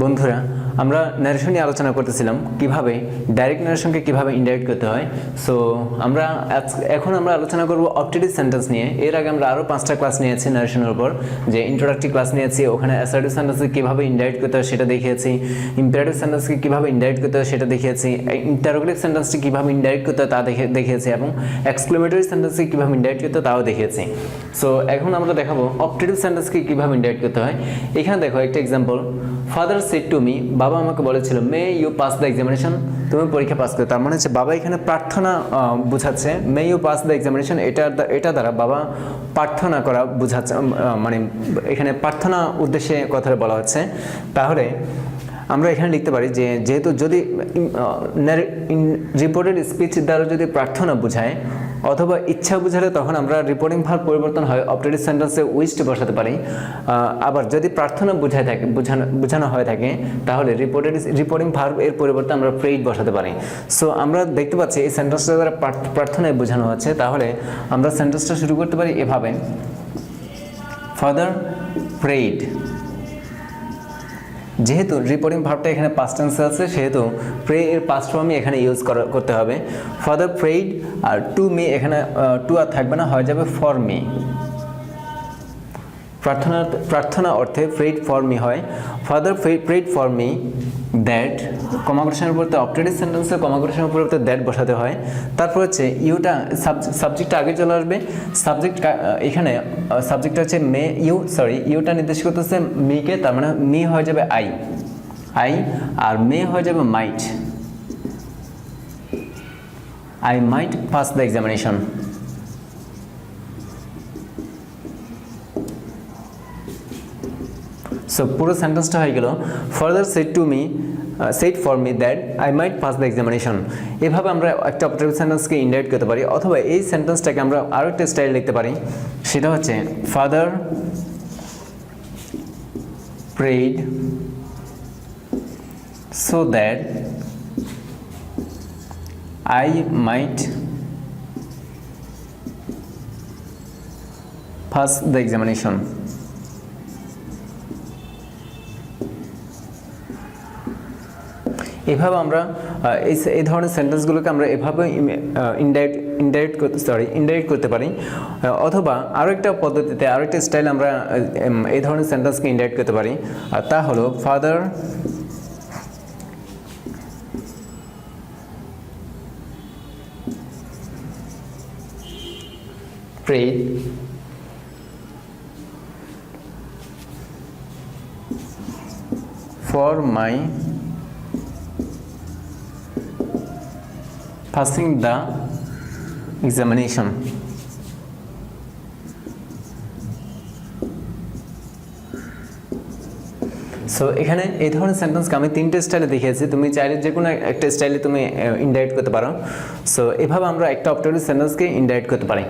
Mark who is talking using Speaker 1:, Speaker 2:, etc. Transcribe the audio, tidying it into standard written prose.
Speaker 1: বন্ধুরা, আমরা ন্যারেশন নিয়ে আলোচনা করতেছিলাম কিভাবে ডাইরেক্ট ন্যারেশনকে কিভাবে ইনডাইরেক্ট করতে হয়। সো এখন আমরা আলোচনা করব অপটেটিভ সেন্টেন্স নিয়ে। এর আগে আমরা আরও 5টা ক্লাস নিয়েছি ন্যারেশনের উপর, যে ইন্ট্রোডাক্টরি ক্লাস নিয়েছি, ওখানে অ্যাসার্টিভ সেন্টেন্সকে কীভাবে ইনডাইরেক্ট করতে হয় সেটা দেখিয়েছি, ইম্পারেটিভ সেন্টেন্সকে কীভাবে ইনডাইরেক্ট করতে হয় সেটা দেখিয়েছি, ইন্টারোগেটিভ সেন্টেন্সটি কীভাবে ইনডাইরেক্ট করতে হয় তা দেখিয়েছি, এবং এক্সক্লেমেটরি সেন্টেন্সকে কীভাবে ইনডাইরেক্ট করতে হয় তাও দেখিয়েছি। সো এখন আমরা দেখাবো অপটেটিভ সেন্টেন্সকে কীভাবে ইনডাইরেক্ট করতে হয়। এখানে দেখো একটা example, father said to me, বাবা আমাকে বলেছিল may you pass the examination, তুমি পরীক্ষা পাস করো। তার মানে হচ্ছে বাবা এখানে প্রার্থনা বোঝাচ্ছে, may you pass the examination, এটা দ্বারা বাবা প্রার্থনা করা বোঝাচ্ছে, মানে এখানে প্রার্থনা উদ্দেশ্যে কথাটা বলা হচ্ছে। তাহলে আমরা এখানে লিখতে পারি যে যেহেতু যদি রিপোর্টেড স্পিচ দ্বারা যদি প্রার্থনা বোঝায় অথবা ইচ্ছা বোঝালে, তখন আমরা রিপোর্টিং ভার্ব পরিবর্তন হয় অপটেটিভ সেন্টেন্সে উইশড বসাতে পারি। আবার যদি প্রার্থনা বোঝানো হয়ে থাকে তাহলে রিপোর্টিং ভার্ব এর পরিবর্তে আমরা প্রেইড বসাতে পারি। সো আমরা দেখতে পাচ্ছি এই সেন্টেন্সটা দ্বারা প্রার্থনায় বোঝানো হচ্ছে। তাহলে আমরা সেন্টেন্সটা শুরু করতে পারি এভাবে, ফাদার প্রেইড। যেহেতু রিপোর্টিং ভার্বটা এখানে পাস্ট টেন্সে আছে, সেহেতু প্রে এর পাস্ট ফর্মই এখানে ইউজ করতে হবে। ফাদার প্রেইড, আর টু মি এখানে টু আর থাকবে না, হয়ে যাবে ফর মি। প্রার্থনা অর্থে প্রেইড ফর মি হয়। ফাদার প্রেইড ফর মি দ্যাট, কমাগ্রেশনের পরিবর্তে অপটেটিভ সেন্টেন্সে কমাগ্রেশনের পরিবর্তে দ্যাট বসাতে হয়। তারপর হচ্ছে ইউটা, সাবজেক্টটা আগে চলে আসবে। সাবজেক্ট এখানে সাবজেক্টটা হচ্ছে ইউটা নির্দেশ করতেছে মিকে, তার মানে মি হয়ে যাবে আই, আর মে হয়ে যাবে might, I might pass the examination. So পুরো সেন্টেন্সটা হয়ে গেল, father said for me that I might pass the examination. এভাবে আমরা একটা অপটেটিভ সেন্টেন্সকে ইনডাইরেক্ট করতে পারি। অথবা এই সেন্টেন্সটাকে আমরা আরও একটা স্টাইল লিখতে পারি, সেটা হচ্ছে father prayed so that I might pass the examination. এভাবে আমরা এই ধরনের সেন্টেন্সগুলোকে আমরা এভাবে ইনডাইরেক্ট করতে পারি। অথবা আরও একটা পদ্ধতিতে, আরও একটা স্টাইল আমরা এই ধরনের সেন্টেন্সকে ইনডাইরেক্ট করতে পারি, আর তা হলো father prayed for my passing the examination. So এখানে এই ধরনের সেন্টেন্সকে আমি 3টে স্টাইলে দেখিয়েছি, তুমি চাইলে যে কোনো একটা স্টাইলে তুমি ইনডাইরেক্ট করতে পারো। সো এভাবে আমরা একটা অপটেটিভ সেন্টেন্সকে ইনডাইরেক্ট করতে পারি।